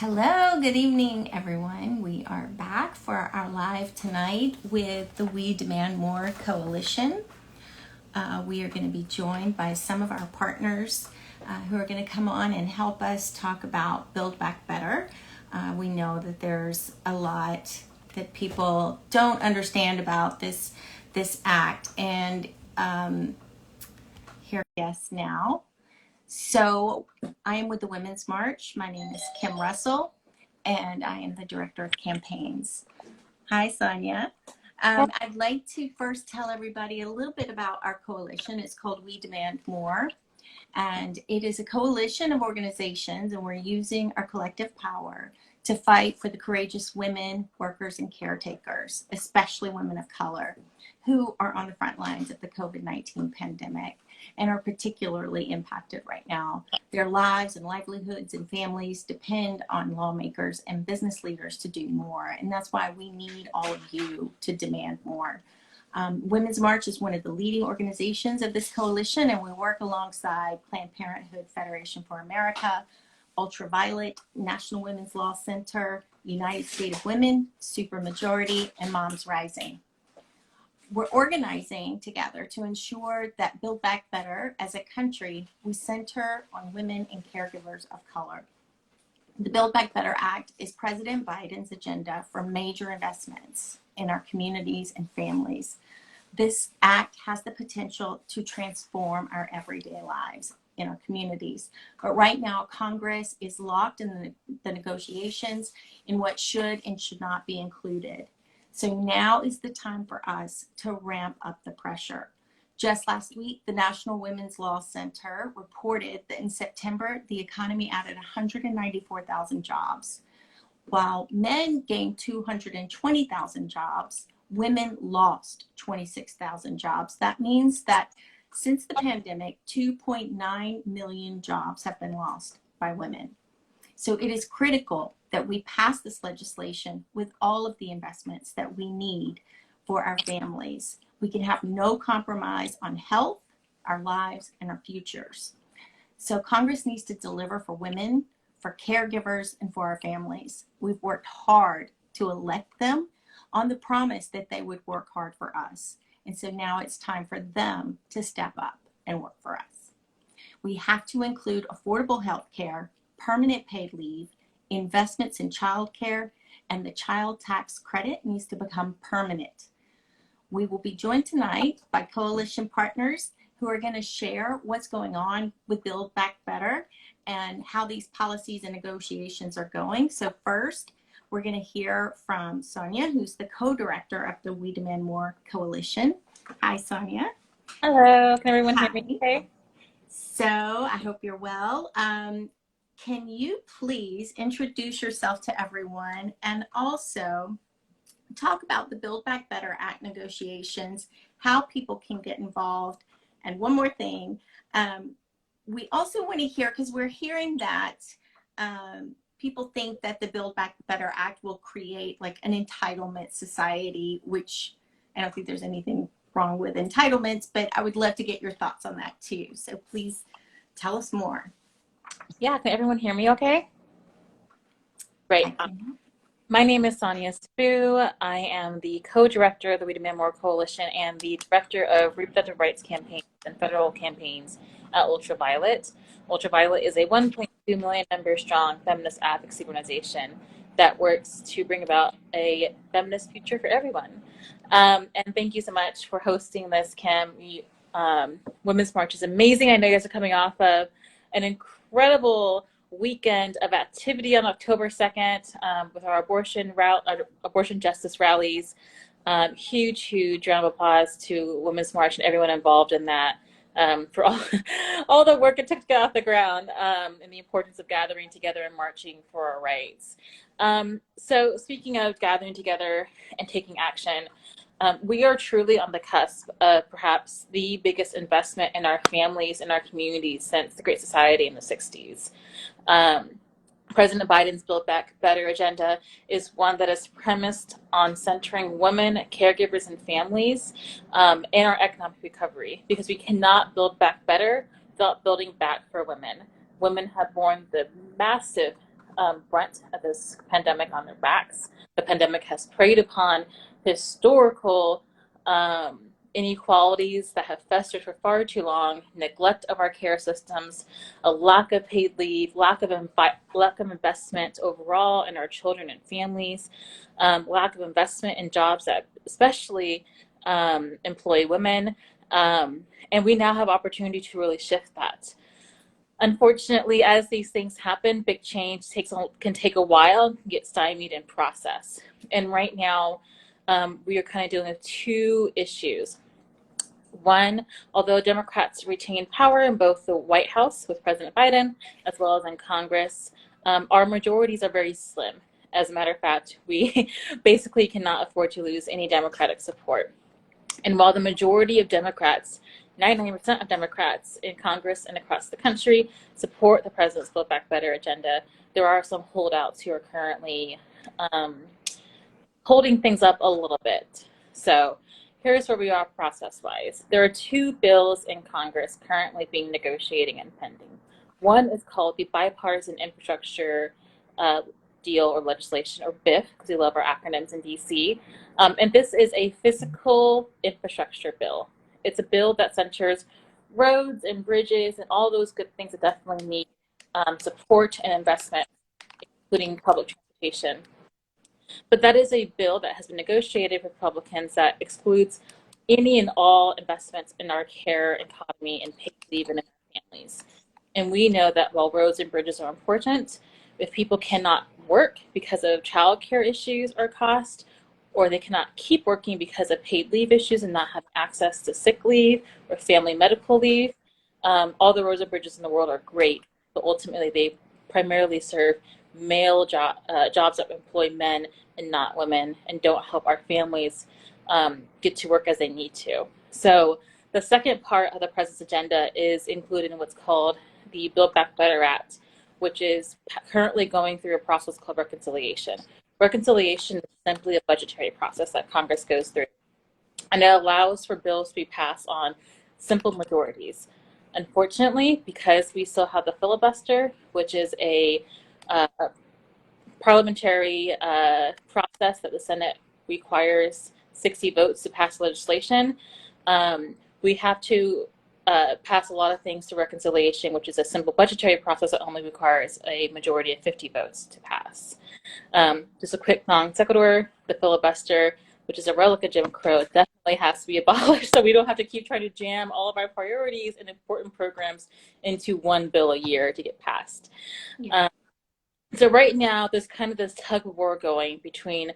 Hello, good evening, everyone. We are back for our live tonight with the We Demand More Coalition. We are going to be joined by some of our partners who are going to come on and help us talk about Buildback Better. We know that there's a lot that people don't understand about this act, and here, yes, now. So I am with the Women's March. My name is Kim Russell, and I am the Director of Campaigns. Hi, Sonia. I'd like to first tell everybody a little bit about our coalition. It's called We Demand More, and it is a coalition of organizations, and we're using our collective power to fight for the courageous women, workers, and caretakers, especially women of color, who are on the front lines of the COVID-19 pandemic and are particularly impacted right now. Their lives and livelihoods and families depend on lawmakers and business leaders to do more, and that's why we need all of you to demand more. Women's March is one of the leading organizations of this coalition, and we work alongside Planned Parenthood Federation for America, Ultraviolet, National Women's Law Center, United States of Women, Supermajority, and Moms Rising. We're organizing together to ensure that Build Back Better, as a country, we center on women and caregivers of color. The Build Back Better Act is President Biden's agenda for major investments in our communities and families. This act has the potential to transform our everyday lives in our communities. But right now, Congress is locked in the negotiations in what should and should not be included. So now is the time for us to ramp up the pressure. Just last week, the National Women's Law Center reported that in September, the economy added 194,000 jobs. While men gained 220,000 jobs, women lost 26,000 jobs. That means that since the pandemic, 2.9 million jobs have been lost by women. So it is critical that we pass this legislation with all of the investments that we need for our families. We can have no compromise on health, our lives, and our futures. So Congress needs to deliver for women, for caregivers, and for our families. We've worked hard to elect them on the promise that they would work hard for us. And so now it's time for them to step up and work for us. We have to include affordable health care, permanent paid leave, investments in childcare, and the child tax credit needs to become permanent. We will be joined tonight by coalition partners who are going to share what's going on with Build Back Better and how these policies and negotiations are going. So first, we're going to hear from Sonia, who's the co-director of the We Demand More Coalition. Hi, Sonia. Hello, can everyone hear me okay? So I hope you're well. Can you please introduce yourself to everyone and also talk about the Build Back Better Act negotiations, how people can get involved, and one more thing, we also want to hear, because we're hearing that people think that the Build Back Better Act will create like an entitlement society, which I don't think there's anything wrong with entitlements, but I would love to get your thoughts on that too. So please tell us more. Yeah, can everyone hear me okay? Great. My name is Sonia Spoo. I am the co-director of the We Demand More Coalition and the director of reproductive rights campaigns and federal campaigns at Ultraviolet. Ultraviolet is a 1.2 million member strong feminist advocacy organization that works to bring about a feminist future for everyone. And thank you so much for hosting this, Kim. Women's March is amazing. I know you guys are coming off of an incredible weekend of activity on October 2nd with our abortion justice rallies. Huge round of applause to Women's March and everyone involved in that for all the work it took to get off the ground and the importance of gathering together and marching for our rights. So speaking of gathering together and taking action, we are truly on the cusp of perhaps the biggest investment in our families and our communities since the Great Society in the 60s. President Biden's Build Back Better agenda is one that is premised on centering women, caregivers, and families in our economic recovery, because we cannot build back better without building back for women. Women have borne the massive brunt of this pandemic on their backs. The pandemic has preyed upon historical inequalities that have festered for far too long, neglect of our care systems, a lack of paid leave, lack of investment overall in our children and families, lack of investment in jobs that especially employ women. And we now have opportunity to really shift that. Unfortunately, as these things happen, big change can take a while, get stymied in process. And right now, we are kind of dealing with two issues. One, although Democrats retain power in both the White House with President Biden, as well as in Congress, our majorities are very slim. As a matter of fact, we basically cannot afford to lose any Democratic support. And while the majority of Democrats, 99% of Democrats in Congress and across the country support the president's Buildback Better agenda, there are some holdouts who are currently holding things up a little bit. So here's where we are process-wise. There are two bills in Congress currently being negotiated and pending. One is called the Bipartisan Infrastructure deal or legislation, or BIF, because we love our acronyms in DC. And this is a physical infrastructure bill. It's a bill that centers roads and bridges and all those good things that definitely need support and investment, including public transportation. But that is a bill that has been negotiated with Republicans that excludes any and all investments in our care economy and paid leave in our families. And we know that while roads and bridges are important, if people cannot work because of childcare issues or cost, or they cannot keep working because of paid leave issues and not have access to sick leave or family medical leave, all the roads and bridges in the world are great, but ultimately they primarily serve male jobs that employ men and not women and don't help our families get to work as they need to. So the second part of the president's agenda is included in what's called the Buildback Better Act, which is currently going through a process called reconciliation. Reconciliation is simply a budgetary process that Congress goes through, and it allows for bills to be passed on simple majorities. Unfortunately, because we still have the filibuster, which is a parliamentary process that the Senate requires 60 votes to pass legislation, we have to pass a lot of things to reconciliation, which is a simple budgetary process that only requires a majority of 50 votes to pass. Just a quick non sequitur, the filibuster, which is a relic of Jim Crow, definitely has to be abolished so we don't have to keep trying to jam all of our priorities and important programs into one bill a year to get passed. Yeah. So right now, there's kind of this tug of war going between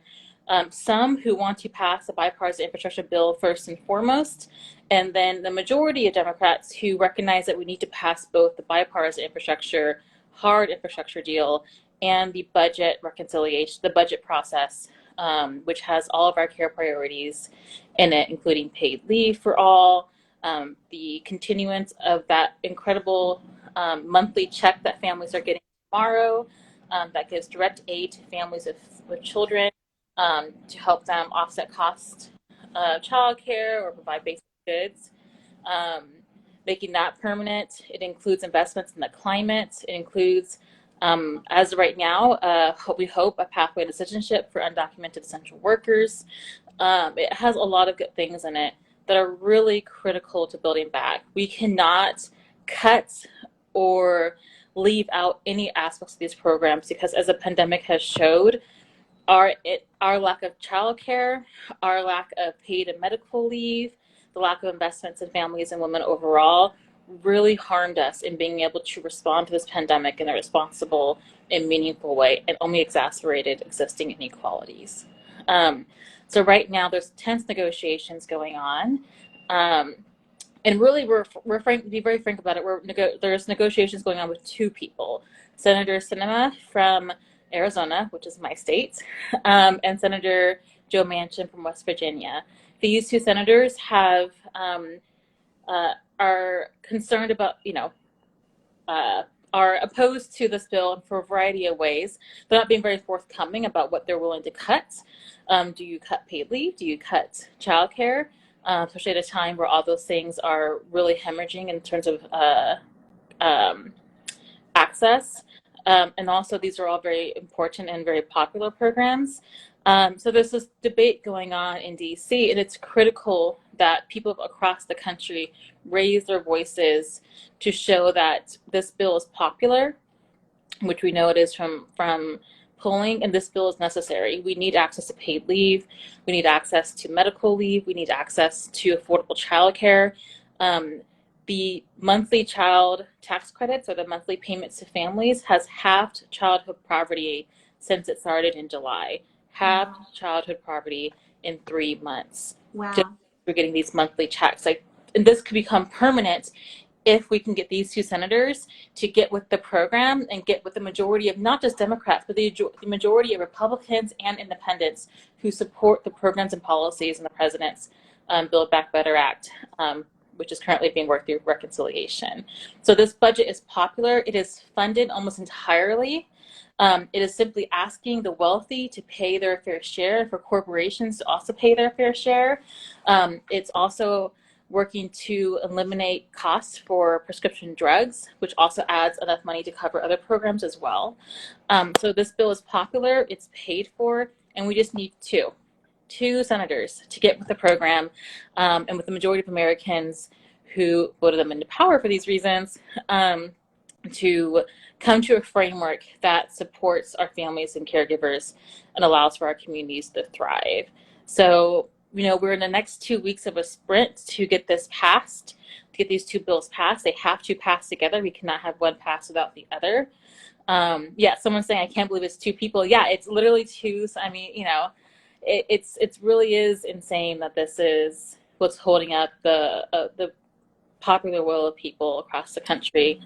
some who want to pass a bipartisan infrastructure bill first and foremost, and then the majority of Democrats who recognize that we need to pass both the bipartisan infrastructure, hard infrastructure deal, and the budget reconciliation, the budget process, which has all of our care priorities in it, including paid leave for all, the continuance of that incredible monthly check that families are getting tomorrow, that gives direct aid to families with children to help them offset costs of childcare or provide basic goods, making that permanent. It includes investments in the climate. It includes, as of right now, we hope a pathway to citizenship for undocumented essential workers. It has a lot of good things in it that are really critical to building back. We cannot cut or leave out any aspects of these programs because, as the pandemic has showed, our lack of childcare, our lack of paid and medical leave, the lack of investments in families and women overall really harmed us in being able to respond to this pandemic in a responsible and meaningful way, and only exacerbated existing inequalities. So right now there's tense negotiations going on. And really, we're frank, to be very frank about it, there's negotiations going on with two people, Senator Sinema from Arizona, which is my state, and Senator Joe Manchin from West Virginia. These two senators have are concerned about, are opposed to this bill for a variety of ways. They're not being very forthcoming about what they're willing to cut. Do you cut paid leave? Do you cut childcare? Especially at a time where all those things are really hemorrhaging in terms of access. And also, these are all very important and very popular programs. So there's this debate going on in DC, and it's critical that people across the country raise their voices to show that this bill is popular, which we know it is from polling, and this bill is necessary. We need access to paid leave. We need access to medical leave. We need access to affordable childcare. The monthly child tax credits, or the monthly payments to families, has halved childhood poverty since it started in July. Halved childhood poverty in 3 months. Wow. Just for getting these monthly checks. And this could become permanent if we can get these two senators to get with the program and get with the majority of not just Democrats, but the majority of Republicans and independents who support the programs and policies in the president's Buildback Better Act, which is currently being worked through reconciliation. So this budget is popular. It is funded almost entirely. It is simply asking the wealthy to pay their fair share, for corporations to also pay their fair share. It's also working to eliminate costs for prescription drugs, which also adds enough money to cover other programs as well. So this bill is popular, it's paid for, and we just need two senators to get with the program, and with the majority of Americans who voted them into power for these reasons, to come to a framework that supports our families and caregivers and allows for our communities to thrive. So, we're in the next 2 weeks of a sprint to get this passed, to get these two bills passed. They have to pass together. We cannot have one pass without the other. Someone's saying, I can't believe it's two people. Yeah, it's literally two. So, it really is insane that this is what's holding up the popular will of people across the country.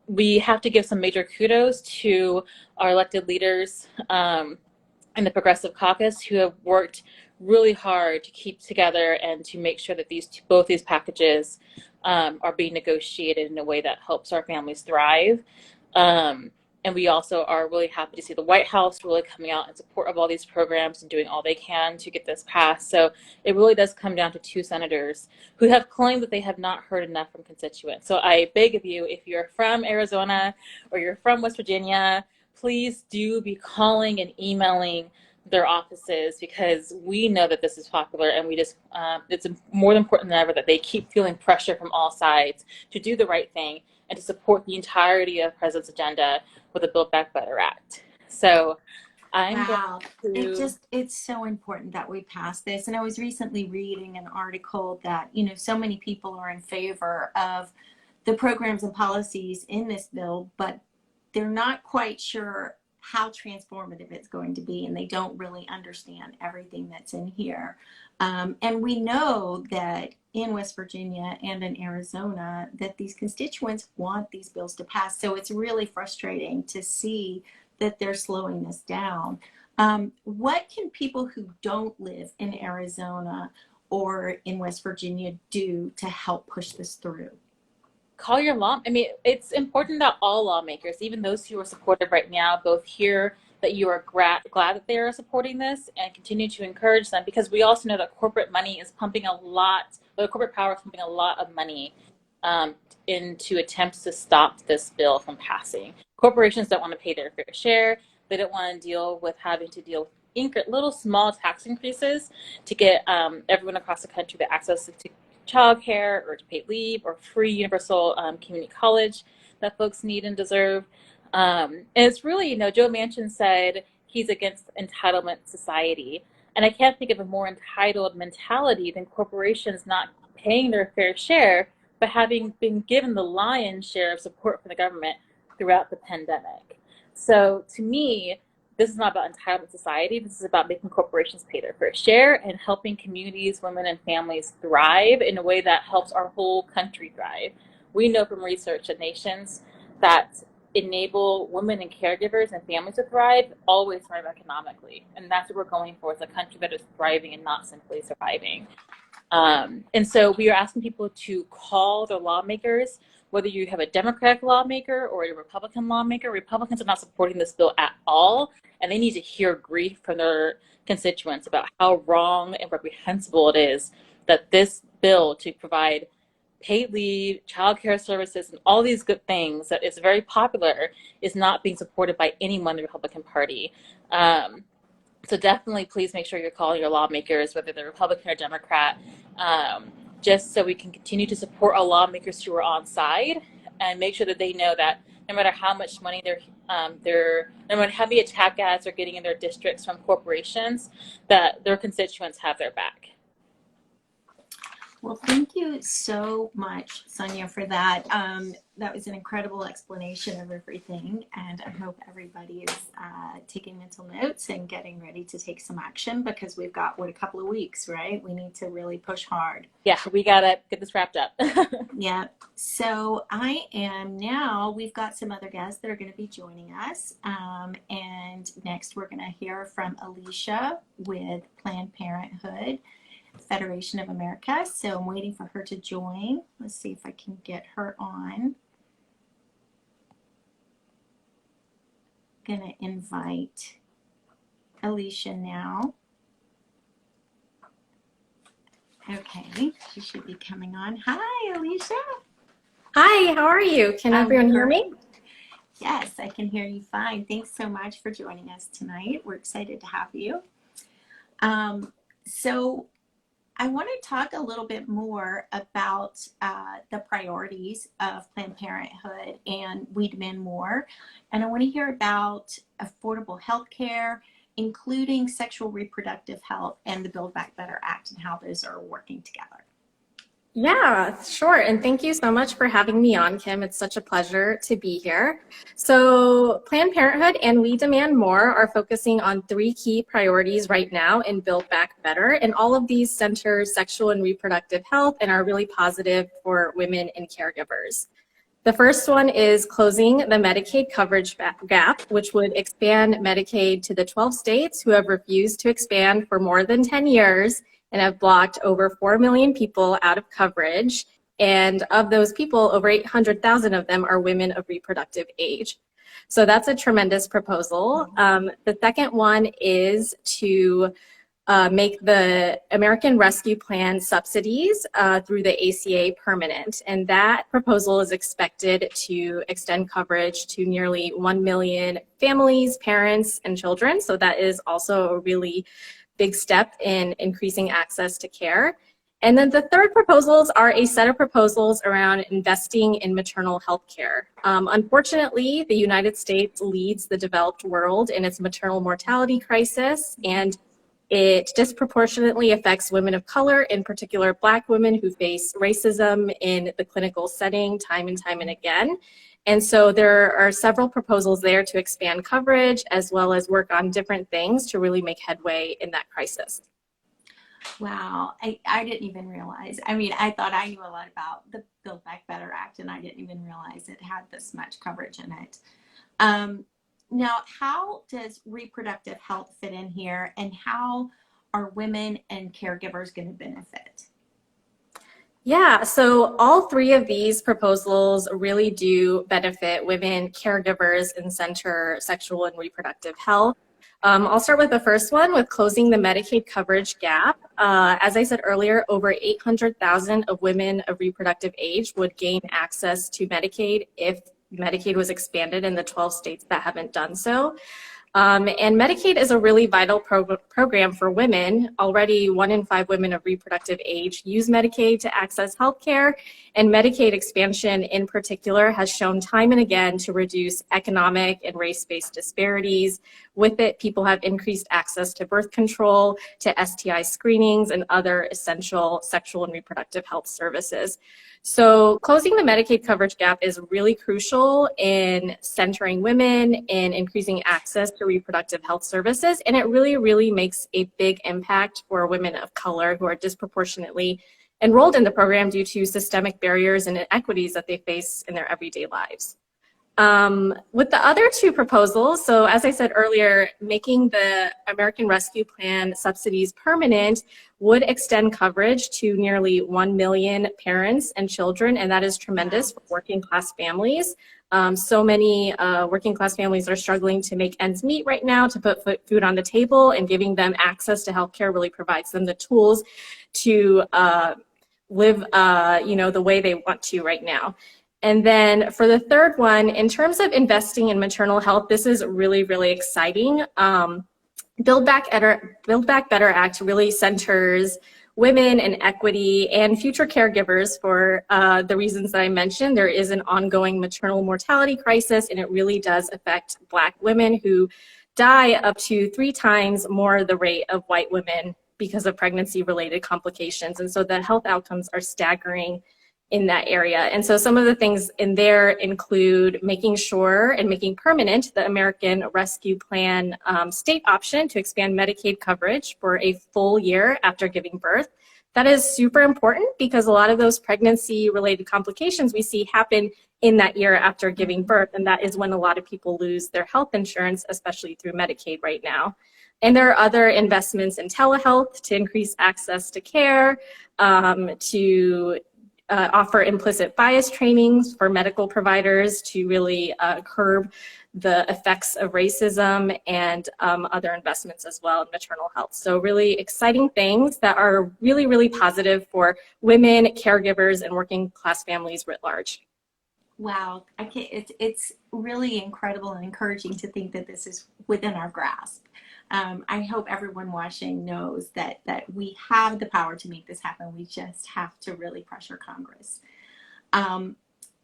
We have to give some major kudos to our elected leaders in the Progressive Caucus, who have worked really hard to keep together and to make sure that both these packages are being negotiated in a way that helps our families thrive. And we also are really happy to see the White House really coming out in support of all these programs and doing all they can to get this passed. So it really does come down to two senators who have claimed that they have not heard enough from constituents. So I beg of you, if you're from Arizona or you're from West Virginia, please do be calling and emailing their offices, because we know that this is popular, and we just it's more important than ever that they keep feeling pressure from all sides to do the right thing and to support the entirety of the president's agenda with the Build Back Better Act. So I'm going to... It's so important that we pass this. And I was recently reading an article that, so many people are in favor of the programs and policies in this bill, but they're not quite sure how transformative it's going to be, and they don't really understand everything that's in here. And we know that in West Virginia and in Arizona that these constituents want these bills to pass. So it's really frustrating to see that they're slowing this down. What can people who don't live in Arizona or in West Virginia do to help push this through? Call your law. It's important that all lawmakers, even those who are supportive right now, both hear that you are glad that they are supporting this and continue to encourage them, because we also know that corporate money is pumping the corporate power is pumping a lot of money into attempts to stop this bill from passing. Corporations don't want to pay their fair share. They don't want to deal with having to deal with little small tax increases to get everyone across the country the access to childcare or to paid leave or free universal community college that folks need and deserve. And it's really, Joe Manchin said he's against entitlement society. And I can't think of a more entitled mentality than corporations not paying their fair share, but having been given the lion's share of support from the government throughout the pandemic. So to me, this is not about entitlement society. This is about making corporations pay their fair share and helping communities, women, and families thrive in a way that helps our whole country thrive. We know from research that nations that enable women and caregivers and families to thrive always thrive economically. And that's what we're going for, is a country that is thriving and not simply surviving. And so we are asking people to call their lawmakers, whether you have a Democratic lawmaker or a Republican lawmaker. Republicans are not supporting this bill at all, and they need to hear grief from their constituents about how wrong and reprehensible it is that this bill to provide paid leave, childcare services, and all these good things that is very popular is not being supported by anyone in the Republican Party. So definitely please make sure you're calling your lawmakers, whether they're Republican or Democrat, just so we can continue to support our lawmakers who are on side and make sure that they know that no matter how much money no matter how many attack ads are getting in their districts from corporations, that their constituents have their back. Well, thank you so much, Sonia, for that. That was an incredible explanation of everything, and I hope everybody is taking mental notes and getting ready to take some action, because we've got, a couple of weeks, right? We need to really push hard. Yeah, we gotta get this wrapped up. Yeah. So we've got some other guests that are going to be joining us. And next we're going to hear from Alicia with Planned Parenthood Federation of America. So I'm waiting for her to join. Let's see if I can get her on. Gonna invite Alicia now. Okay, she should be coming on. Hi, Alicia. Hi, how are you? Can everyone hear me? Yes, I can hear you fine. Thanks so much for joining us tonight. We're excited to have you. So I want to talk a little bit more about the priorities of Planned Parenthood and We Demand More. And I want to hear about affordable health care, including sexual reproductive health and the Buildback Better Act, and how those are working together. Yeah, sure. And thank you so much for having me on, Kim. It's such a pleasure to be here. So Planned Parenthood and We Demand More are focusing on 3 key priorities right now in Build Back Better. And all of these center sexual and reproductive health and are really positive for women and caregivers. The first one is closing the Medicaid coverage gap, which would expand Medicaid to the 12 states who have refused to expand for more than 10 years and have blocked over 4 million people out of coverage. And of those people, over 800,000 of them are women of reproductive age. So that's a tremendous proposal. The second one is to make the American Rescue Plan subsidies through the ACA permanent. And that proposal is expected to extend coverage to nearly 1 million families, parents, and children. So that is also a really big step in increasing access to care. And then the third proposals are a set of proposals around investing in maternal health care. Unfortunately, the United States leads the developed world in its maternal mortality crisis, and it disproportionately affects women of color, in particular Black women who face racism in the clinical setting time and again. And so there are several proposals there to expand coverage as well as work on different things to really make headway in that crisis. Wow, I didn't even realize. I mean, I thought I knew a lot about the Build Back Better Act, and I didn't even realize it had this much coverage in it. Now, how does reproductive health fit in here, and how are women and caregivers going to benefit? Yeah, so all 3 of these proposals really do benefit women, caregivers, and center sexual and reproductive health. I'll start with the first one, with closing the Medicaid coverage gap. As I said earlier, over 800,000 of women of reproductive age would gain access to Medicaid if Medicaid was expanded in the 12 states that haven't done so. And Medicaid is a really vital program for women. Already 1 in 5 women of reproductive age use Medicaid to access health care, and Medicaid expansion in particular has shown time and again to reduce economic and race-based disparities. With it, people have increased access to birth control, to STI screenings, and other essential sexual and reproductive health services. So closing the Medicaid coverage gap is really crucial in centering women, in increasing access to reproductive health services, and it really makes a big impact for women of color who are disproportionately enrolled in the program due to systemic barriers and inequities that they face in their everyday lives. With the other 2 proposals, so as I said earlier, making the American Rescue Plan subsidies permanent would extend coverage to nearly 1 million parents and children, and that is tremendous for working class families. So many working class families are struggling to make ends meet right now, to put food on the table, and giving them access to healthcare really provides them the tools to live, the way they want to right now. And then for the third one, in terms of investing in maternal health, this is really, really exciting. Buildback Better Act really centers women and equity and future caregivers for the reasons that I mentioned. There is an ongoing maternal mortality crisis, and it really does affect Black women who die up to 3 times more the rate of white women because of pregnancy-related complications. And so the health outcomes are staggering in that area. And so some of the things in there include making sure and making permanent the American Rescue Plan state option to expand Medicaid coverage for a full year after giving birth. That is super important because a lot of those pregnancy-related complications we see happen in that year after giving birth, and that is when a lot of people lose their health insurance, especially through Medicaid right now. And there are other investments in telehealth to increase access to care, to offer implicit bias trainings for medical providers to really curb the effects of racism, and other investments as well in maternal health. So really exciting things that are really, really positive for women, caregivers, and working class families writ large. Wow, it's really incredible and encouraging to think that this is within our grasp. I hope everyone watching knows that we have the power to make this happen. We just have to really pressure Congress.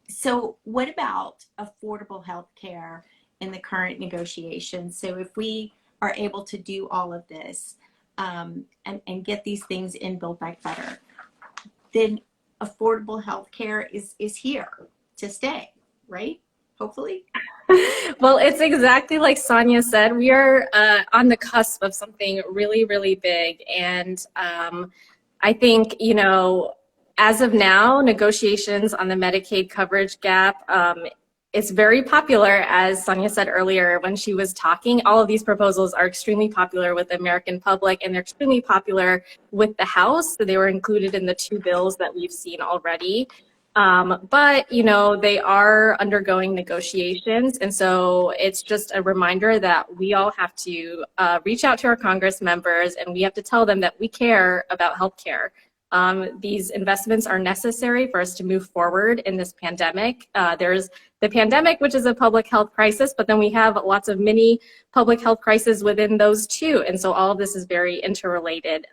So what about affordable health care in the current negotiations? So if we are able to do all of this and get these things in Build Back Better, then affordable health care is here to stay, right? Hopefully. Well, it's exactly like Sonia said. We are on the cusp of something really, really big. And I think, as of now, negotiations on the Medicaid coverage gap, it's very popular, as Sonia said earlier when she was talking. All of these proposals are extremely popular with the American public, and they're extremely popular with the House. So they were included in the 2 bills that we've seen already. But, they are undergoing negotiations. And so it's just a reminder that we all have to reach out to our Congress members, and we have to tell them that we care about healthcare. These investments are necessary for us to move forward in this pandemic. There's the pandemic, which is a public health crisis, but then we have lots of mini public health crises within those too. And so all of this is very interrelated.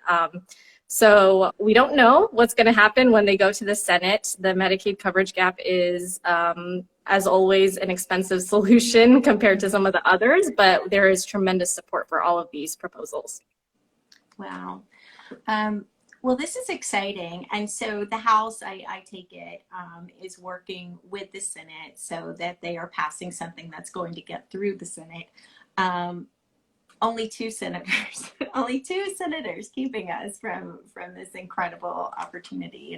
So we don't know what's going to happen when they go to the Senate. The Medicaid coverage gap is, as always, an expensive solution compared to some of the others, but there is tremendous support for all of these proposals. Wow. Well, this is exciting. And so the House, I take it, is working with the Senate so that they are passing something that's going to get through the Senate. Only 2 senators, only 2 senators keeping us from this incredible opportunity.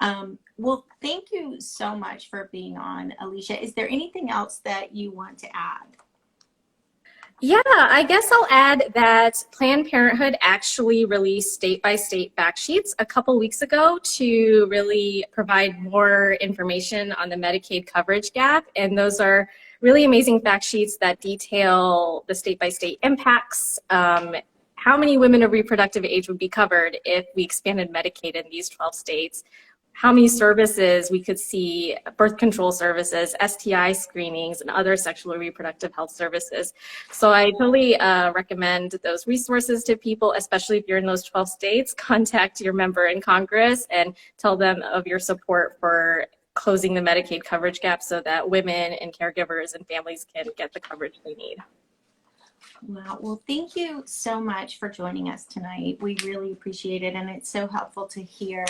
And well, thank you so much for being on, Alicia. Is there anything else that you want to add? Yeah, I guess I'll add that Planned Parenthood actually released state-by-state fact sheets a couple weeks ago to really provide more information on the Medicaid coverage gap. And those are really amazing fact sheets that detail the state-by-state impacts, how many women of reproductive age would be covered if we expanded Medicaid in these 12 states, how many services we could see, birth control services, STI screenings, and other sexual and reproductive health services. So I totally recommend those resources to people, especially if you're in those 12 states. Contact your member in Congress and tell them of your support for closing the Medicaid coverage gap so that women and caregivers and families can get the coverage they need. Wow. Well, thank you so much for joining us tonight. We really appreciate it, and it's so helpful to hear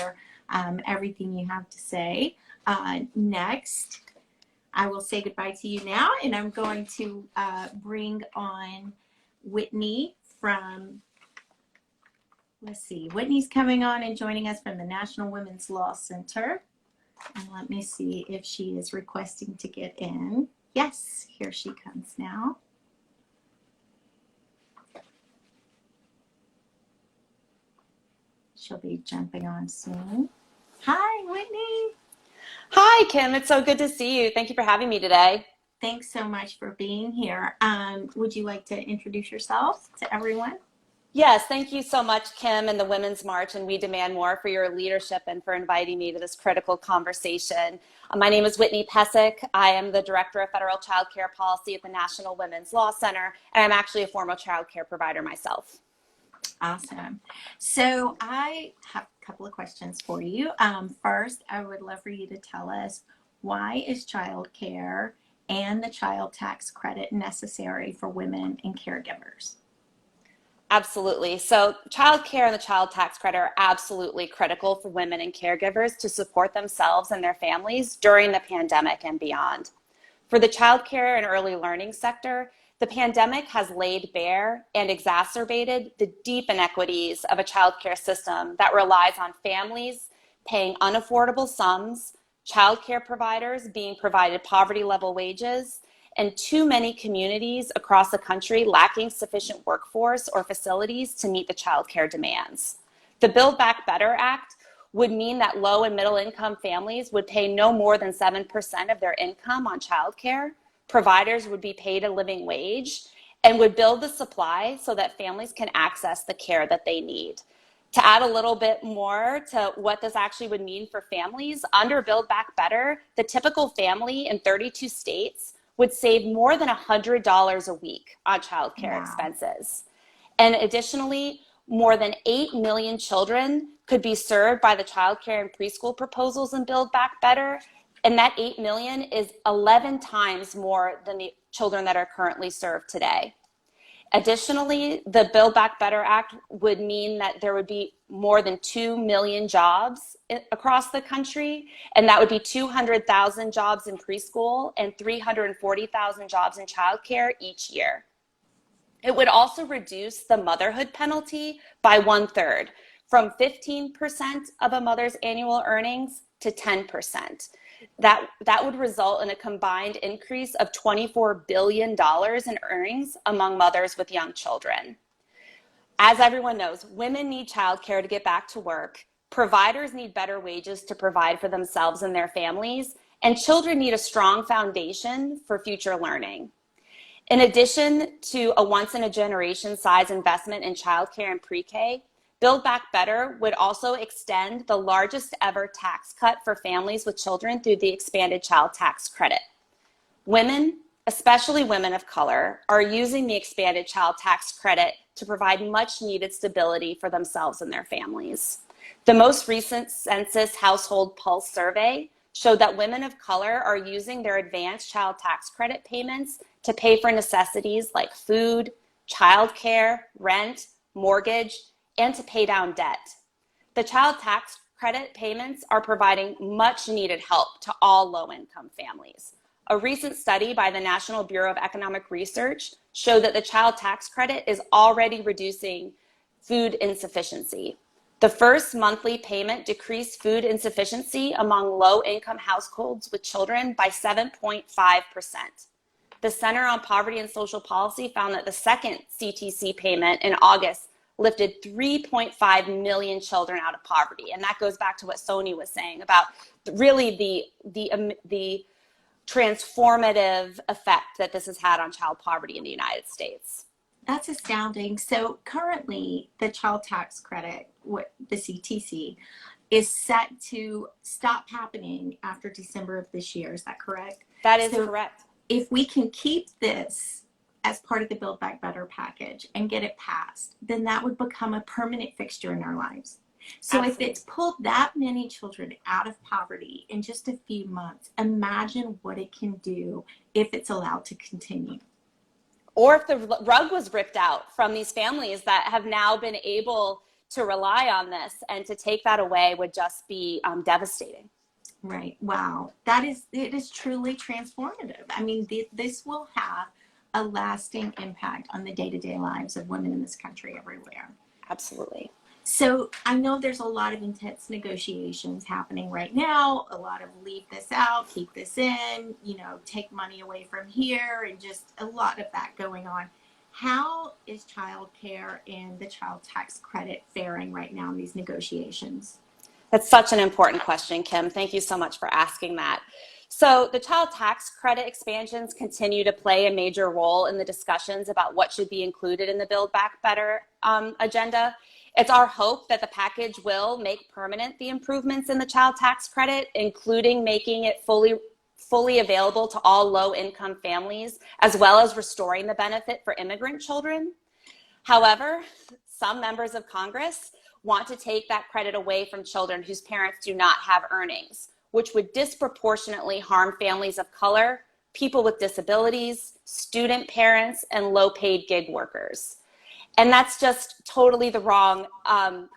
everything you have to say. Next, I will say goodbye to you now, and I'm going to bring on Whitney from, let's see, Whitney's coming on and joining us from the National Women's Law Center. And let me see if she is requesting to get in. Yes, here she comes now. She'll be jumping on soon. Hi, Whitney. Hi, Kim. It's so good to see you. Thank you for having me today. Thanks so much for being here. Would you like to introduce yourself to everyone? Yes, thank you so much, Kim and the Women's March and We Demand More for your leadership and for inviting me to this critical conversation. My name is Whitney Pesic. I am the Director of Federal Child Care Policy at the National Women's Law Center, and I'm actually a former child care provider myself. Awesome. So I have a couple of questions for you. First, I would love for you to tell us, why is child care and the child tax credit necessary for women and caregivers? Absolutely. So child care and the child tax credit are absolutely critical for women and caregivers to support themselves and their families during the pandemic and beyond. For the child care and early learning sector, the pandemic has laid bare and exacerbated the deep inequities of a child care system that relies on families paying unaffordable sums, child care providers being provided poverty level wages, and too many communities across the country lacking sufficient workforce or facilities to meet the child care demands. The Buildback Better Act would mean that low and middle income families would pay no more than 7% of their income on childcare. Providers would be paid a living wage and would build the supply so that families can access the care that they need. To add a little bit more to what this actually would mean for families, under Build Back Better, the typical family in 32 states would save more than $100 a week on childcare expenses. And additionally, more than 8 million children could be served by the child care and preschool proposals in Build Back Better. And that 8 million is 11 times more than the children that are currently served today. Additionally, the Build Back Better Act would mean that there would be more than 2 million jobs across the country, and that would be 200,000 jobs in preschool and 340,000 jobs in childcare each year. It would also reduce the motherhood penalty by 1/3, from 15% of a mother's annual earnings to 10%. That would result in a combined increase of $24 billion in earnings among mothers with young children. As everyone knows, women need childcare to get back to work, providers need better wages to provide for themselves and their families, and children need a strong foundation for future learning. In addition to a once-in-a-generation size investment in childcare and pre-K, Build Back Better would also extend the largest ever tax cut for families with children through the expanded child tax credit. Women, especially women of color, are using the expanded child tax credit to provide much needed stability for themselves and their families. The most recent Census Household Pulse survey showed that women of color are using their advanced child tax credit payments to pay for necessities like food, childcare, rent, mortgage, and to pay down debt. The child tax credit payments are providing much needed help to all low-income families. A recent study by the National Bureau of Economic Research showed that the child tax credit is already reducing food insufficiency. The first monthly payment decreased food insufficiency among low-income households with children by 7.5%. The Center on Poverty and Social Policy found that the second CTC payment in August lifted 3.5 million children out of poverty. And that goes back to what Sonia was saying about really the transformative effect that this has had on child poverty in the United States. That's astounding. So currently, the child tax credit, the CTC, is set to stop happening after December of this year. Is that correct? That is correct. If we can keep this as part of the Build Back Better package and get it passed, then that would become a permanent fixture in our lives. So Absolutely. If it's pulled that many children out of poverty in just a few months, imagine what it can do if it's allowed to continue. Or if the rug was ripped out from these families that have now been able to rely on this, and to take that away would just be devastating. Right. Wow. It is truly transformative. I mean, this will have a lasting impact on the day-to-day lives of women in this country everywhere. Absolutely. So I know there's a lot of intense negotiations happening right now, a lot of leave this out, keep this in, take money away from here, and just a lot of that going on. How is child care and the child tax credit faring right now in these negotiations? That's such an important question, Kim. Thank you so much for asking that. So the child tax credit expansions continue to play a major role in the discussions about what should be included in the Build Back Better agenda. It's our hope that the package will make permanent the improvements in the child tax credit, including making it fully available to all low-income families, as well as restoring the benefit for immigrant children. However, some members of Congress want to take that credit away from children whose parents do not have earnings, which would disproportionately harm families of color, people with disabilities, student parents, and low-paid gig workers. And that's just totally the wrong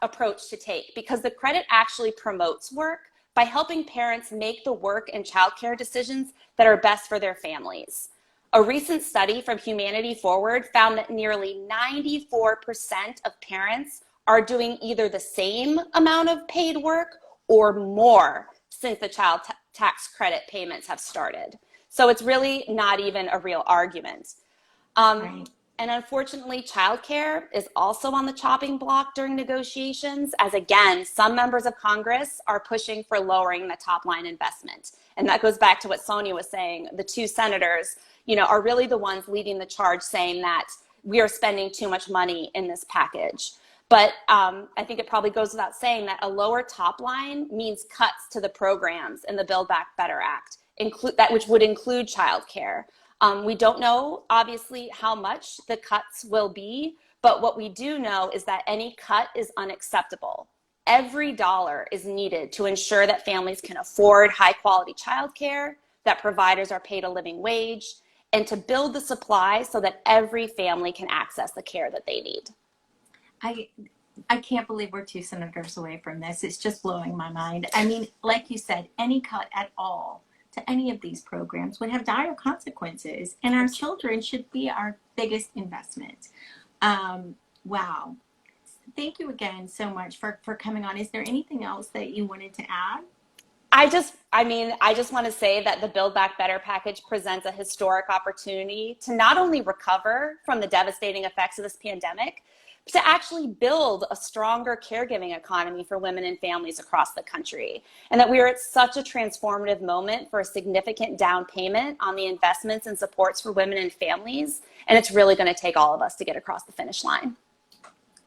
approach to take, because the credit actually promotes work by helping parents make the work and childcare decisions that are best for their families. A recent study from Humanity Forward found that nearly 94% of parents are doing either the same amount of paid work or more since the child tax credit payments have started. So it's really not even a real argument. Right. And unfortunately, childcare is also on the chopping block during negotiations, as again, some members of Congress are pushing for lowering the top line investment. And that goes back to what Sonia was saying. The two senators, are really the ones leading the charge, saying that we are spending too much money in this package. But I think it probably goes without saying that a lower top line means cuts to the programs in the Build Back Better Act, which would include childcare. We don't know, obviously, how much the cuts will be, but what we do know is that any cut is unacceptable. Every dollar is needed to ensure that families can afford high-quality childcare, that providers are paid a living wage, and to build the supply so that every family can access the care that they need. I can't believe we're two senators away from this. It's just blowing my mind. I mean, like you said, any cut at all to any of these programs would have dire consequences, and our children should be our biggest investment. Wow. Thank you again so much for coming on. Is there anything else that you wanted to add? I just want to say that the Build Back Better package presents a historic opportunity to not only recover from the devastating effects of this pandemic, but to actually build a stronger caregiving economy for women and families across the country. And that we are at such a transformative moment for a significant down payment on the investments and supports for women and families. And it's really going to take all of us to get across the finish line.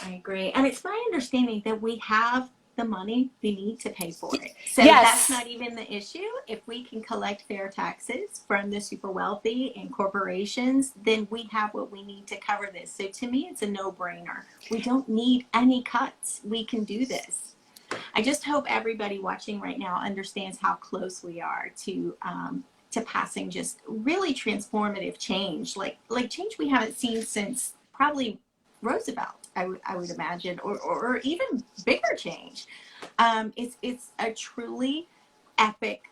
I agree. And it's my understanding that we have the money we need to pay for it. So yes. That's not even the issue. If we can collect fair taxes from the super wealthy and corporations, then we have what we need to cover this. So to me, it's a no-brainer. We don't need any cuts. We can do this. I just hope everybody watching right now understands how close we are to passing just really transformative change, like change we haven't seen since probably Roosevelt, I would imagine, or even bigger change. It's a truly epic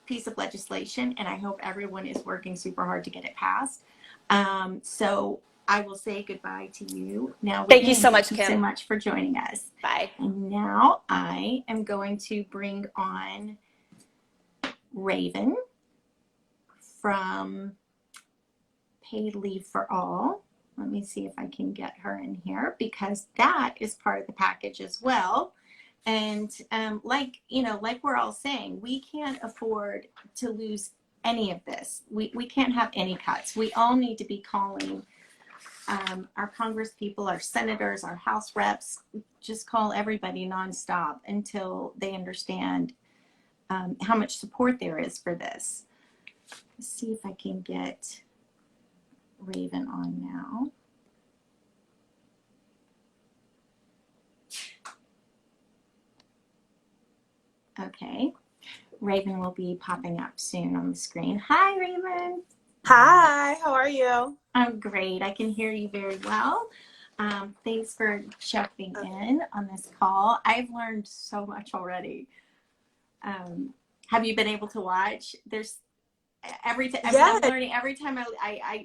piece of legislation, and I hope everyone is working super hard to get it passed. So I will say goodbye to you now. Thank you so much, Kim. Thank you so much for joining us. Bye. And now I am going to bring on Raven from Paid Leave for All. Let me see if I can get her in here, because that is part of the package as well. And like we're all saying, we can't afford to lose any of this. We can't have any cuts. We all need to be calling our Congress people, our senators, our House reps, just call everybody nonstop until they understand how much support there is for this. Let's see if I can get Raven on now. Okay, Raven will be popping up soon on the screen. Hi, Raven. Hi, how are you? I'm great. I can hear you very well. Thanks for jumping in on this call. I've learned so much already. Have you been able to watch? There's every time I'm learning. Every time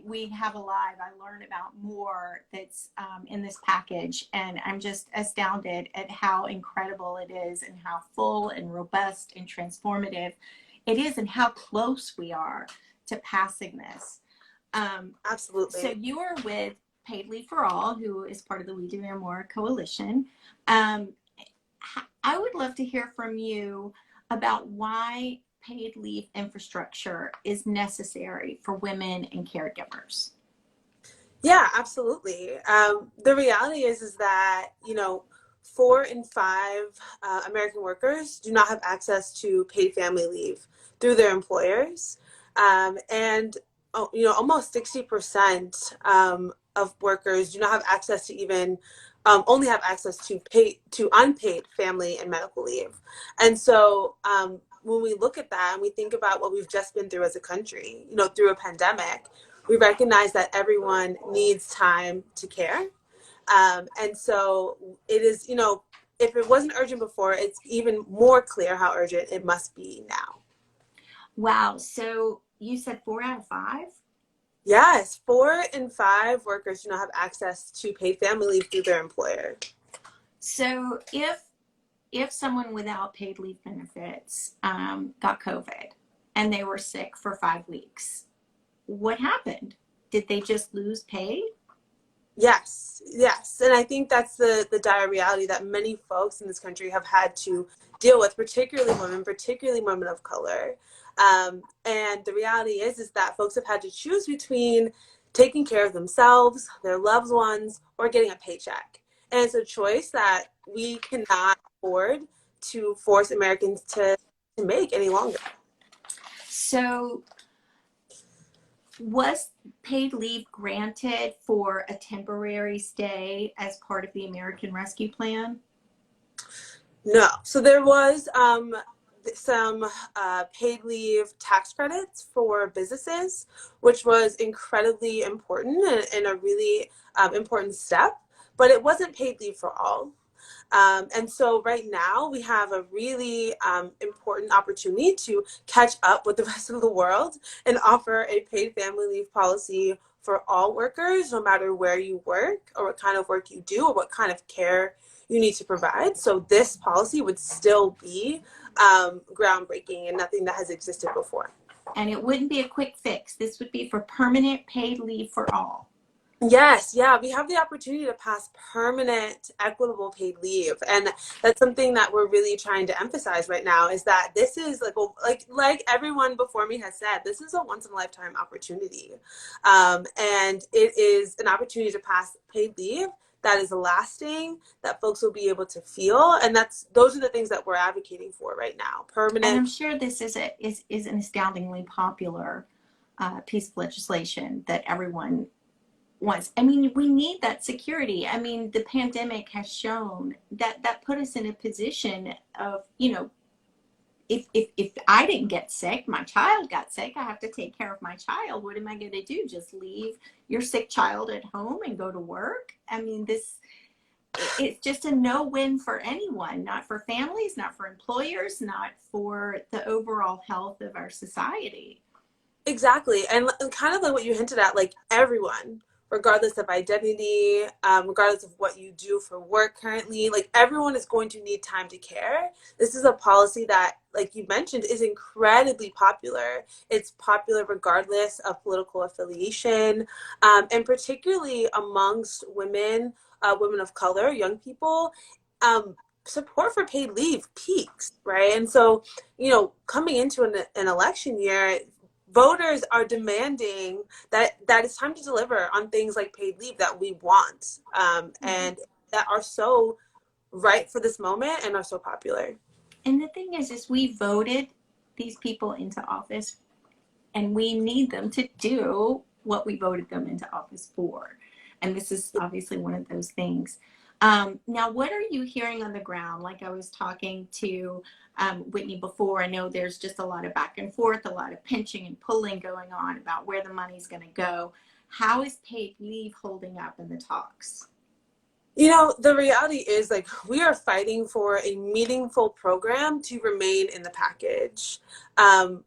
we have a live, I learn about more that's in this package, and I'm just astounded at how incredible it is, and how full and robust and transformative it is, and how close we are to passing this. Absolutely. So you are with Paid Leave for All, who is part of the We Demand More coalition. I would love to hear from you about why paid leave infrastructure is necessary for women and caregivers? Yeah, absolutely. The reality is that, 4 in 5 American workers do not have access to paid family leave through their employers. And, almost 60% of workers do not have access to even only have access to unpaid family and medical leave. And so when we look at that and we think about what we've just been through as a country, through a pandemic, we recognize that everyone needs time to care. And so it is, if it wasn't urgent before, it's even more clear how urgent it must be now. Wow. So you said 4 out of 5? Yes, 4 in 5 workers do not have access to paid family leave through their employer. So if someone without paid leave benefits got COVID and they were sick for 5 weeks, what happened? Did they just lose pay? Yes. And I think that's the dire reality that many folks in this country have had to deal with, particularly women of color. And the reality is that folks have had to choose between taking care of themselves, their loved ones, or getting a paycheck. And it's a choice that we cannot afford to force Americans to make any longer. So was paid leave granted for a temporary stay as part of the American Rescue Plan? No. So there was some paid leave tax credits for businesses, which was incredibly important and a really important step, but it wasn't paid leave for all. And so right now we have a really important opportunity to catch up with the rest of the world and offer a paid family leave policy for all workers, no matter where you work or what kind of work you do or what kind of care you need to provide. So this policy would still be groundbreaking and nothing that has existed before. And it wouldn't be a quick fix. This would be for permanent paid leave for all. Yes, yeah, we have the opportunity to pass permanent equitable paid leave, and that's something that we're really trying to emphasize right now. Is that this is like everyone before me has said, this is a once in a lifetime opportunity, and it is an opportunity to pass paid leave that is lasting, that folks will be able to feel, and those are the things that we're advocating for right now. Permanent. And I'm sure this is an astoundingly popular piece of legislation that everyone wants. I mean, we need that security. I mean, the pandemic has shown that put us in a position of, if I didn't get sick, my child got sick, I have to take care of my child. What am I going to do? Just leave your sick child at home and go to work? I mean, it's just a no-win for anyone, not for families, not for employers, not for the overall health of our society. Exactly. And kind of like what you hinted at, like everyone, regardless of identity, regardless of what you do for work currently, like everyone is going to need time to care. This is a policy that, like you mentioned, is incredibly popular. It's popular regardless of political affiliation, and particularly amongst women of color, young people. Support for paid leave peaks, right? And so, coming into an election year, voters are demanding that it's time to deliver on things like paid leave that we want, and that are so right for this moment and are so popular. And the thing is we voted these people into office, and we need them to do what we voted them into office for. And this is obviously one of those things. Now, what are you hearing on the ground? Like I was talking to Whitney before, I know there's just a lot of back and forth, a lot of pinching and pulling going on about where the money's going to go. How is paid leave holding up in the talks? The reality is, we are fighting for a meaningful program to remain in the package.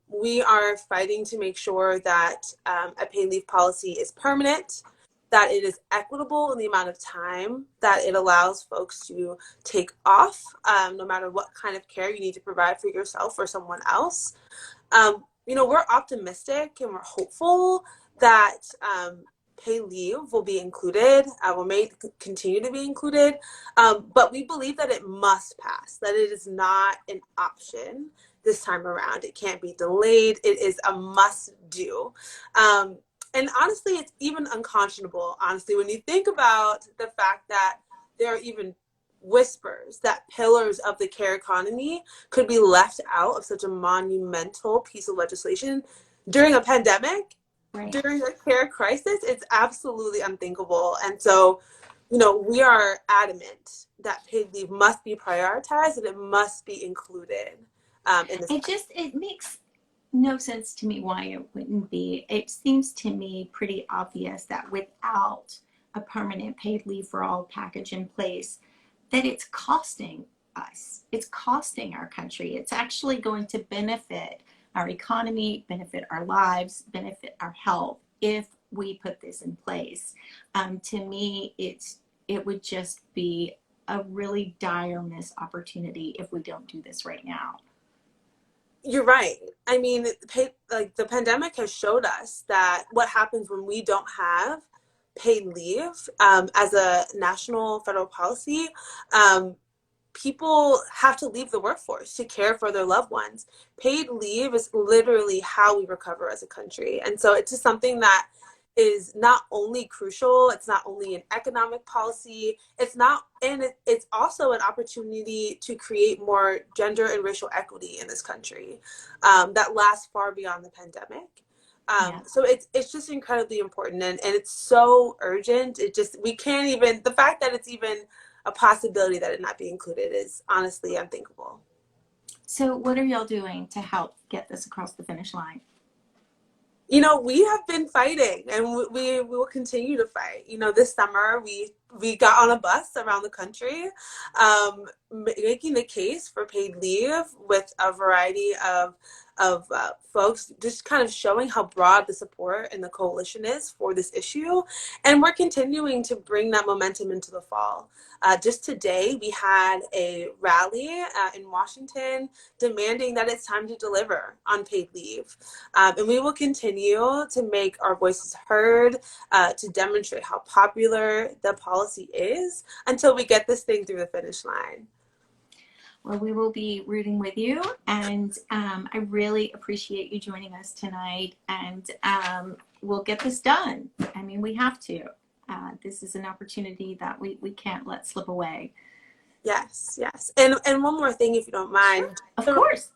We are fighting to make sure that a paid leave policy is permanent, that it is equitable in the amount of time that it allows folks to take off, no matter what kind of care you need to provide for yourself or someone else. We're optimistic and we're hopeful that paid leave will be included, may continue to be included, but we believe that it must pass, that it is not an option, this time around. It can't be delayed. It is a must do. And honestly, it's even unconscionable, honestly, when you think about the fact that there are even whispers that pillars of the care economy could be left out of such a monumental piece of legislation during a pandemic, Right. during a care crisis. It's absolutely unthinkable. And so, we are adamant that paid leave must be prioritized and it must be included in this. It makes no sense to me why it wouldn't be. It seems to me pretty obvious that without a permanent paid leave for all package in place, that it's costing us. It's costing our country. It's actually going to benefit our economy, benefit our lives, benefit our health if we put this in place. To me, it would just be a really dire missed opportunity if we don't do this right now. You're right. I mean, the pandemic has showed us that what happens when we don't have paid leave as a national federal policy. People have to leave the workforce to care for their loved ones. Paid leave is literally how we recover as a country. And so it's just something that is not only crucial, it's not only an economic policy, it's also an opportunity to create more gender and racial equity in this country that lasts far beyond the pandemic. So it's just incredibly important, and it's so urgent. We can't even, the fact that it's even a possibility that it not be included is honestly unthinkable. So what are y'all doing to help get this across the finish line? We have been fighting, and we will continue to fight. This summer we got on a bus around the country, making the case for paid leave with a variety of folks, just kind of showing how broad the support and the coalition is for this issue. And we're continuing to bring that momentum into the fall. Just today, we had a rally in Washington demanding that it's time to deliver on paid leave. And we will continue to make our voices heard, to demonstrate how popular the policy is until we get this thing through the finish line. Well, we will be rooting with you, and I really appreciate you joining us tonight, and we'll get this done. I mean, we have to. This is an opportunity that we can't let slip away. Yes. And one more thing, if you don't mind. Sure. Of course.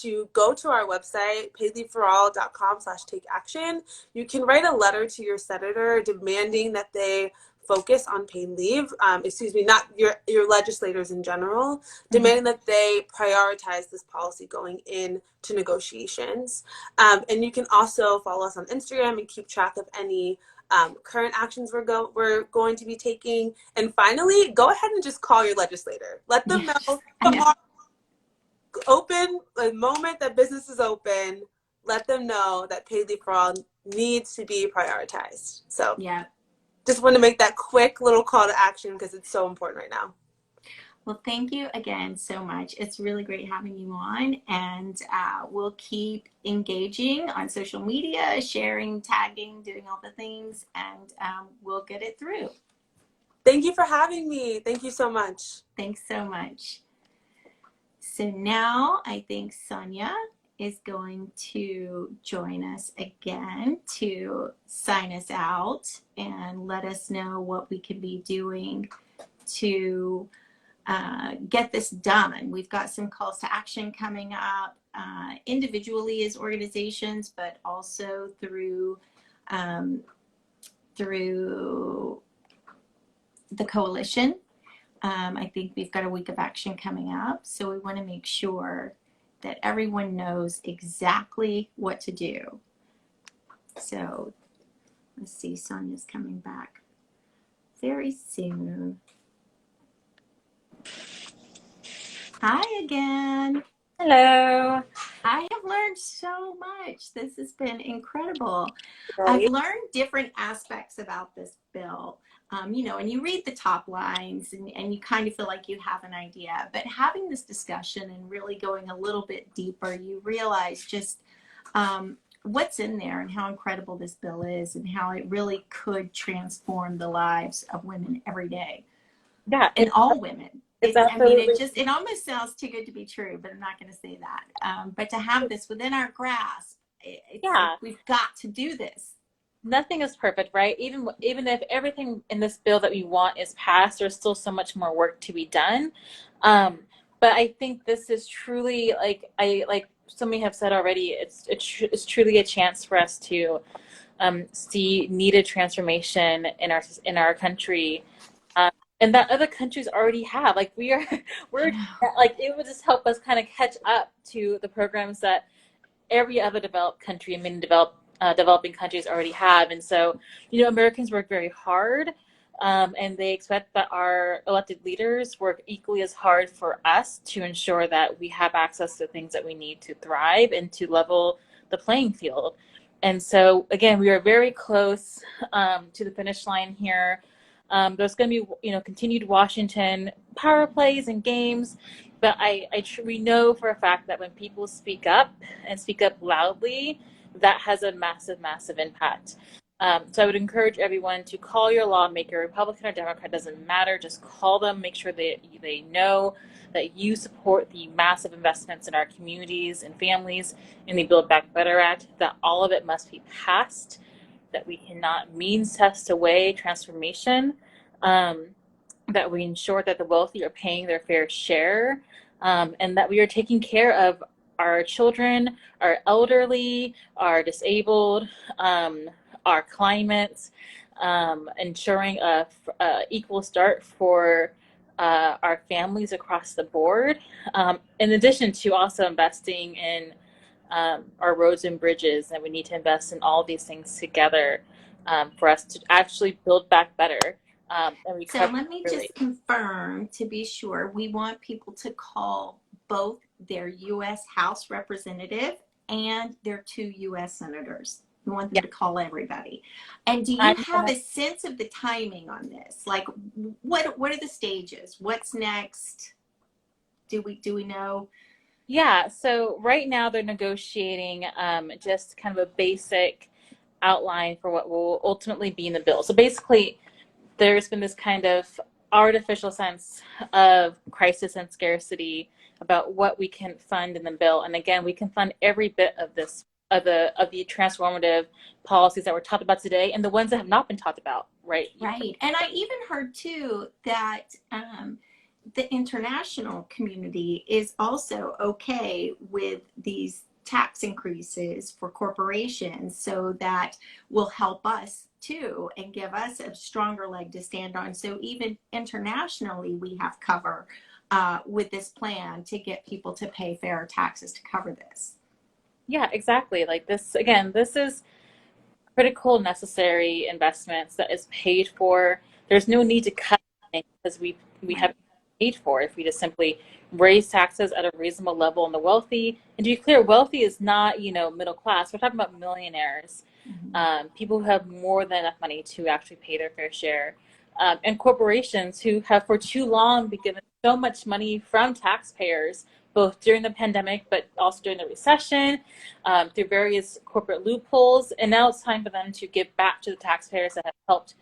To go to our website, paidleaveforall.com/takeaction. You can write a letter to your senator demanding that they focus on paid leave, not your legislators in general, demanding that they prioritize this policy going into negotiations. And you can also follow us on Instagram and keep track of any current actions we're going to be taking. And finally, go ahead and just call your legislator. Let them know tomorrow, open the moment that business is open. Let them know that paid leave for all needs to be prioritized. So just want to make that quick little call to action because it's so important right now. Well, thank you again so much. It's really great having you on, and we'll keep engaging on social media, sharing, tagging, doing all the things, and we'll get it through. Thank you for having me. Thank you so much. Thanks so much. So now I think Sonia is going to join us again to sign us out and let us know what we can be doing to get this done. We've got some calls to action coming up individually as organizations, but also through the coalition. I think we've got a week of action coming up, so we want to make sure that everyone knows exactly what to do. So let's see, Sonia's coming back very soon. Hi again. Hello. I have learned so much. This has been incredible. Right. I've learned different aspects about this bill. And you read the top lines and you kind of feel like you have an idea, but having this discussion and really going a little bit deeper, you realize just what's in there and how incredible this bill is and how it really could transform the lives of women every day. Yeah. And all women. It's I mean, absolutely, it almost sounds too good to be true, but I'm not going to say that. But to have this within our grasp, it's like yeah. we've got to do this. Nothing is perfect, right? Even if everything in this bill that we want is passed, there's still so much more work to be done. Um, but I think this is truly like some may have said already. It's truly a chance for us to see needed transformation in our country, um, and that other countries already have. Like we're like it would just help us kind of catch up to the programs that every other developed country and many developing countries already have. And so, Americans work very hard, and they expect that our elected leaders work equally as hard for us to ensure that we have access to things that we need to thrive and to level the playing field. And so, again, we are very close to the finish line here. There's going to be, continued Washington power plays and games, but we know for a fact that when people speak up and speak up loudly, that has a massive, massive impact. So I would encourage everyone to call your lawmaker, Republican or Democrat, doesn't matter. Just call them, make sure they know that you support the massive investments in our communities and families in the Buildback Better Act, that all of it must be passed, that we cannot means test away transformation, that we ensure that the wealthy are paying their fair share, and that we are taking care of our children, our elderly, our disabled, our climates, ensuring a equal start for our families across the board, in addition to also investing in our roads and bridges. And we need to invest in all these things together for us to actually build back better. And So recover let me early. just confirm to be sure. We want people to call both their U.S. House representative and their 2 U.S. senators. We want them Yeah, to call everybody. And do you I'm have gonna, a sense of the timing on this? Like, what are the stages? What's next? Do we know? yeah. So right now they're negotiating just kind of a basic outline for what will ultimately be in the bill. So basically, there's been this kind of artificial sense of crisis and scarcity about what we can fund in the bill. And again, we can fund every bit of this of the transformative policies that were talked about today and the ones that have not been talked about, right? Right. And I even heard too that the international community is also okay with these tax increases for corporations, so that will help us too and give us a stronger leg to stand on. So even internationally, we have cover with this plan to get people to pay fair taxes to cover this. Yeah, exactly. Like this, again, this is critical, necessary investments that is paid for. There's no need to cut anything because we have Right. paid for if we just simply raise taxes at a reasonable level on the wealthy. And to be clear, wealthy is not, middle class. We're talking about millionaires, Mm-hmm. people who have more than enough money to actually pay their fair share, and corporations who have for too long been given so much money from taxpayers, both during the pandemic, but also during the recession, through various corporate loopholes. And now it's time for them to give back to the taxpayers that have helped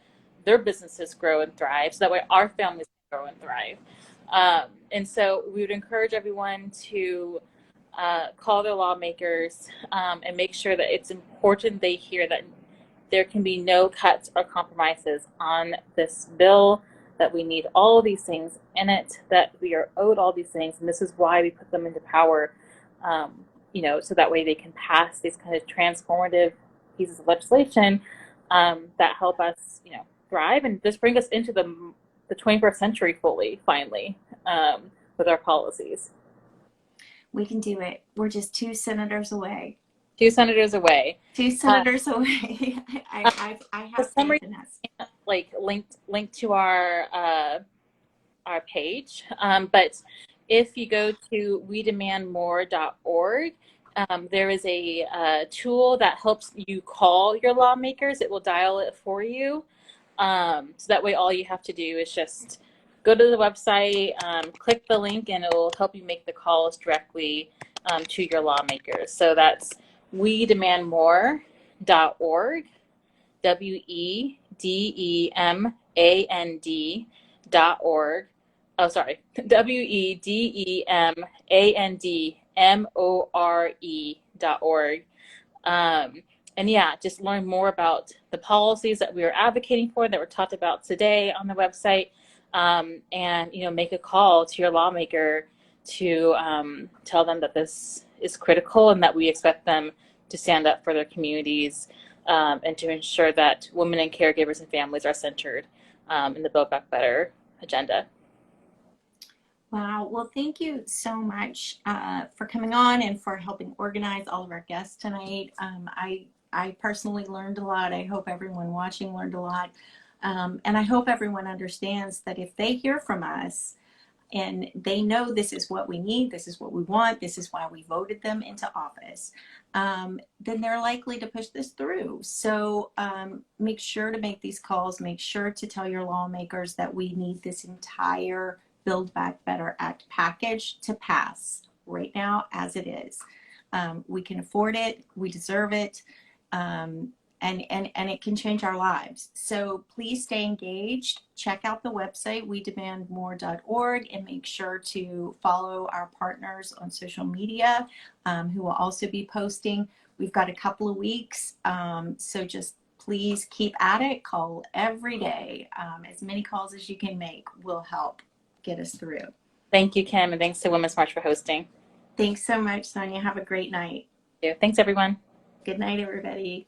their businesses grow and thrive, so that way our families can grow and thrive. And so we would encourage everyone to call their lawmakers, and make sure that it's important they hear that there can be no cuts or compromises on this bill, that we need all of these things in it, that we are owed all these things, and this is why we put them into power, so that way they can pass these kind of transformative pieces of legislation that help us, thrive and just bring us into the 21st century fully, finally, with our policies. We can do it. We're just 2 senators away. 2 senators away. 2 senators away. I For have some faith reason, in us. like linked to our page, but if you go to wedemandmore.org, there is a tool that helps you call your lawmakers. It will dial it for you. So that way all you have to do is just go to the website, click the link, and it will help you make the calls directly to your lawmakers. So that's wedemandmore.org, WEDEMAND.org, oh, sorry, WEDEMANDMORE.org. And yeah, just learn more about the policies that we are advocating for that were talked about today on the website. And, you know, make a call to your lawmaker to tell them that this is critical and that we expect them to stand up for their communities, and to ensure that women and caregivers and families are centered in the Buildback Better agenda. Wow. Well, thank you so much for coming on and for helping organize all of our guests tonight. I personally learned a lot. I hope everyone watching learned a lot. And I hope everyone understands that if they hear from us and they know this is what we need, this is what we want, this is why we voted them into office, then they're likely to push this through. So make sure to make these calls. Make sure to tell your lawmakers that we need this entire Build Back Better Act package to pass right now as it is. We can afford it. We deserve it. And it can change our lives. So please stay engaged. Check out the website, wedemandmore.org, and make sure to follow our partners on social media, who will also be posting. We've got a couple of weeks, so just please keep at it. Call every day. As many calls as you can make will help get us through. Thank you, Kim, and thanks to Women's March for hosting. Thanks so much, Sonia. Have a great night. Thanks, everyone. Good night, everybody.